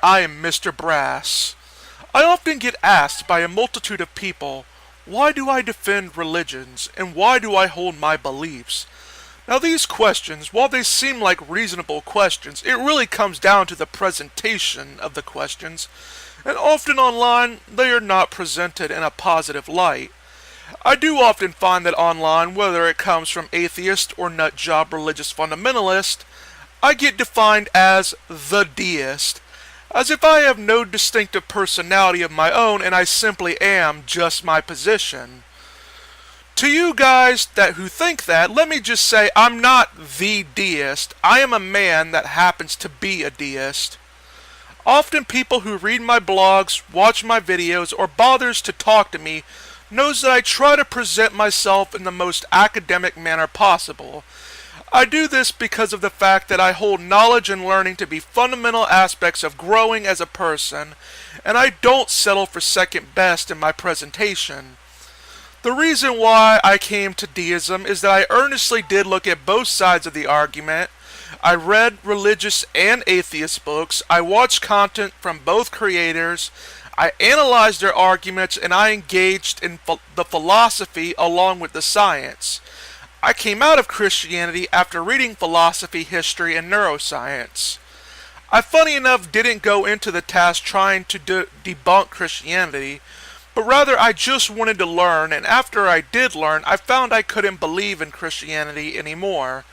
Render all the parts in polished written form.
I am Mr. Brass. I often get asked by a multitude of people, why do I defend religions, and why do I hold my beliefs? Now these questions, while they seem like reasonable questions, it really comes down to the presentation of the questions, and often online they are not presented in a positive light. I do often find that online, whether it comes from atheist or nutjob religious fundamentalist, I get defined as the deist, as if I have no distinctive personality of my own and I simply am just my position. To you guys who think that, let me just say I'm not the deist. I am a man that happens to be a deist. Often people who read my blogs, watch my videos, or bothers to talk to me knows that I try to present myself in the most academic manner possible. I do this because of the fact that I hold knowledge and learning to be fundamental aspects of growing as a person, and I don't settle for second best in my presentation. The reason why I came to deism is that I earnestly did look at both sides of the argument. I read religious and atheist books, I watched content from both creators, I analyzed their arguments, and I engaged in the philosophy along with the science. I came out of Christianity after reading philosophy, history, and neuroscience. I, funny enough, didn't go into the task trying to debunk Christianity, but rather I just wanted to learn, and after I did learn, I found I couldn't believe in Christianity anymore.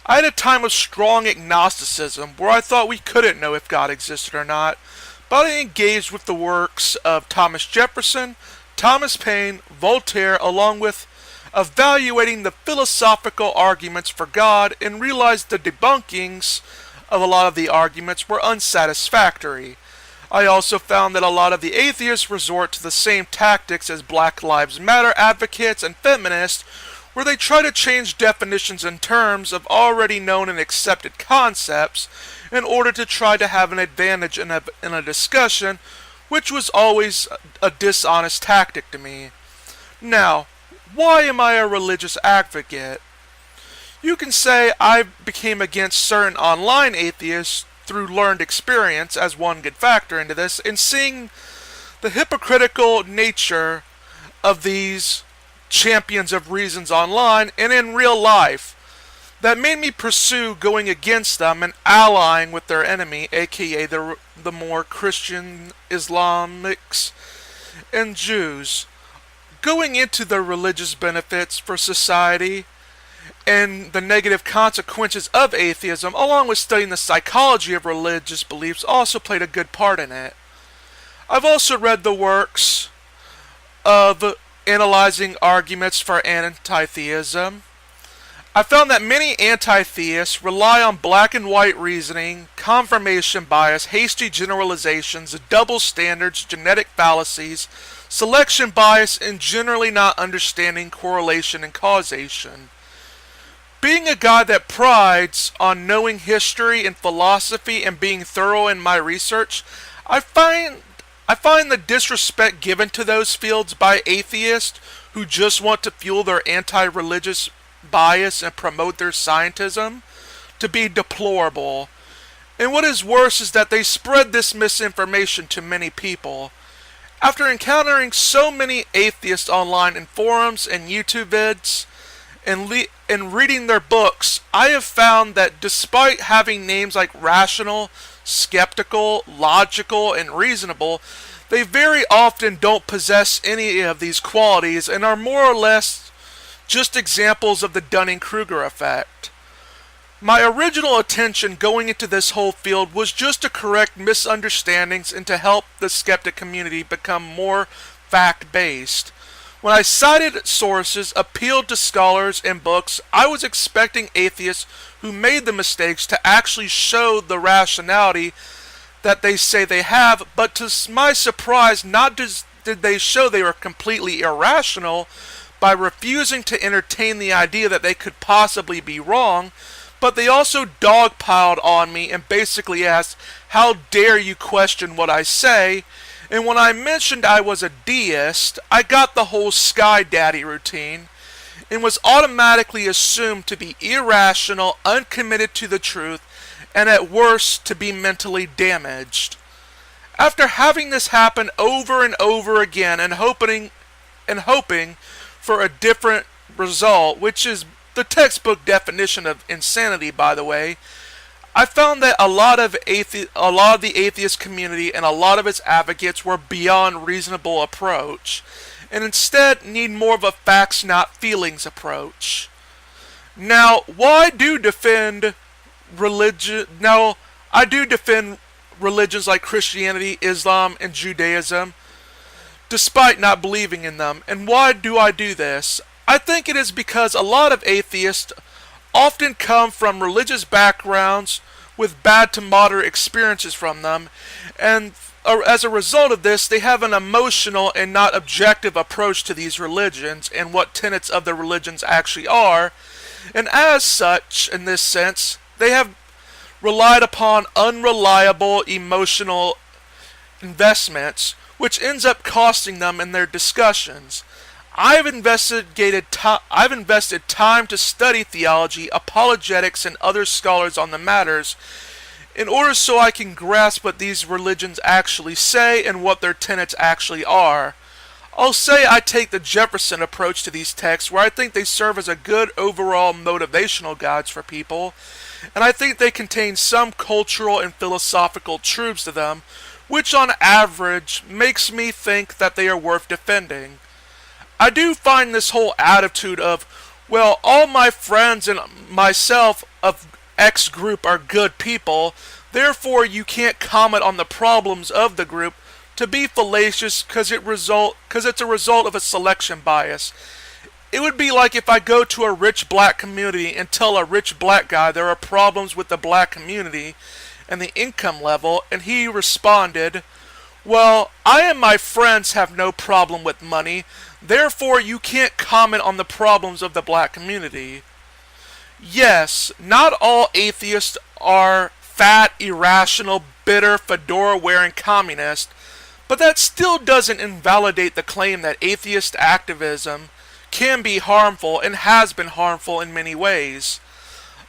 I had a time of strong agnosticism where I thought we couldn't know if God existed or not, but I engaged with the works of Thomas Jefferson, Thomas Paine, Voltaire, along with evaluating the philosophical arguments for God, and realized the debunkings of a lot of the arguments were unsatisfactory. I also found that a lot of the atheists resort to the same tactics as Black Lives Matter advocates and feminists, where they try to change definitions and terms of already known and accepted concepts in order to try to have an advantage in a discussion, which was always a dishonest tactic to me. Now, why am I a religious advocate? You can say I became against certain online atheists through learned experience as one good factor into this, and seeing the hypocritical nature of these champions of reasons online and in real life that made me pursue going against them and allying with their enemy, aka the more Christian Islamics and Jews, going into the religious benefits for society and the negative consequences of atheism, along with studying the psychology of religious beliefs, also played a good part in it. I've also read the works of analyzing arguments for anti-theism. I found that many anti-theists rely on black and white reasoning, confirmation bias, hasty generalizations, double standards, genetic fallacies, selection bias, and generally not understanding correlation and causation. Being a guy that prides on knowing history and philosophy and being thorough in my research, I find the disrespect given to those fields by atheists who just want to fuel their anti-religious bias and promote their scientism to be deplorable. And what is worse is that they spread this misinformation to many people. After encountering so many atheists online in forums and YouTube vids, and reading their books, I have found that despite having names like rational, skeptical, logical, and reasonable, they very often don't possess any of these qualities and are more or less just examples of the Dunning-Kruger effect. My original intention going into this whole field was just to correct misunderstandings and to help the skeptic community become more fact-based. When I cited sources, appealed to scholars and books, I was expecting atheists who made the mistakes to actually show the rationality that they say they have, but to my surprise, not did they show they were completely irrational by refusing to entertain the idea that they could possibly be wrong, but they also dogpiled on me and basically asked, how dare you question what I say? And when I mentioned I was a deist, I got the whole Sky Daddy routine and was automatically assumed to be irrational, uncommitted to the truth, and at worst to be mentally damaged. After having this happen over and over again and hoping for a different result, which is the textbook definition of insanity, by the way, I found that a lot of the atheist community and a lot of its advocates were beyond reasonable approach, and instead need more of a facts not feelings approach. Now, I do defend religions like Christianity, Islam, and Judaism, despite not believing in them. And why do I do this? I think it is because a lot of atheists often come from religious backgrounds with bad to moderate experiences from them, and as a result of this, they have an emotional and not objective approach to these religions and what tenets of the religions actually are, and as such, in this sense, they have relied upon unreliable emotional investments, which ends up costing them in their discussions. I've invested time to study theology, apologetics, and other scholars on the matters in order so I can grasp what these religions actually say and what their tenets actually are. I'll say I take the Jefferson approach to these texts, where I think they serve as a good overall motivational guides for people, and I think they contain some cultural and philosophical truths to them, which on average makes me think that they are worth defending. I do find this whole attitude of, well, all my friends and myself of X group are good people, therefore you can't comment on the problems of the group, to be fallacious because it's a result of a selection bias. It would be like if I go to a rich black community and tell a rich black guy there are problems with the black community and the income level, and he responded, well, I and my friends have no problem with money, therefore you can't comment on the problems of the black community. Yes, not all atheists are fat, irrational, bitter, fedora-wearing communists, but that still doesn't invalidate the claim that atheist activism can be harmful and has been harmful in many ways.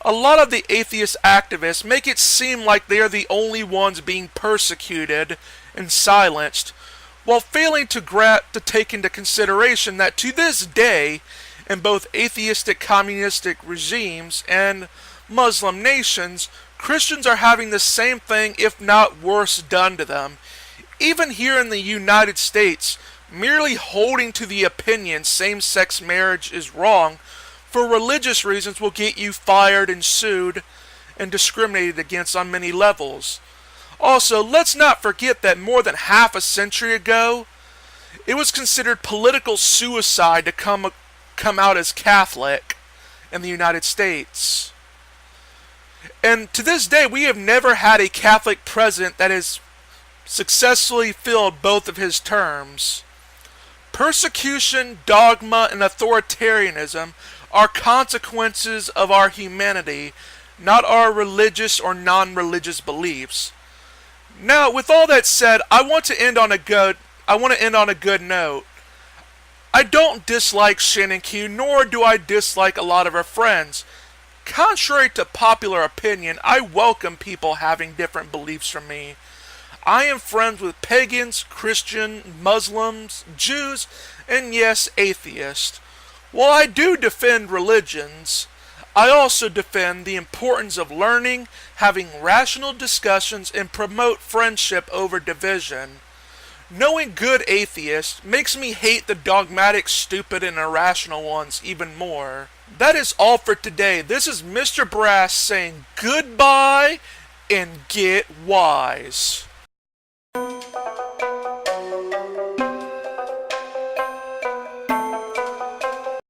A lot of the atheist activists make it seem like they are the only ones being persecuted and silenced, while failing to take into consideration that to this day, in both atheistic communistic regimes and Muslim nations, Christians are having the same thing, if not worse, done to them. Even here in the United States, merely holding to the opinion same-sex marriage is wrong for religious reasons will get you fired and sued and discriminated against on many levels. Also, let's not forget that more than half a century ago, it was considered political suicide to come out as Catholic in the United States. And to this day, we have never had a Catholic president that has successfully filled both of his terms. Persecution, dogma, and authoritarianism are consequences of our humanity, not our religious or non-religious beliefs. Now, with all that said, I want to end on a good note. I don't dislike ShannonQ, nor do I dislike a lot of her friends. Contrary to popular opinion, I welcome people having different beliefs from me. I am friends with pagans, Christian, Muslims, Jews, and yes, atheists. While I do defend religions, I also defend the importance of learning, having rational discussions, and promote friendship over division. Knowing good atheists makes me hate the dogmatic, stupid, and irrational ones even more. That is all for today. This is Mr. Brass saying goodbye and get wise.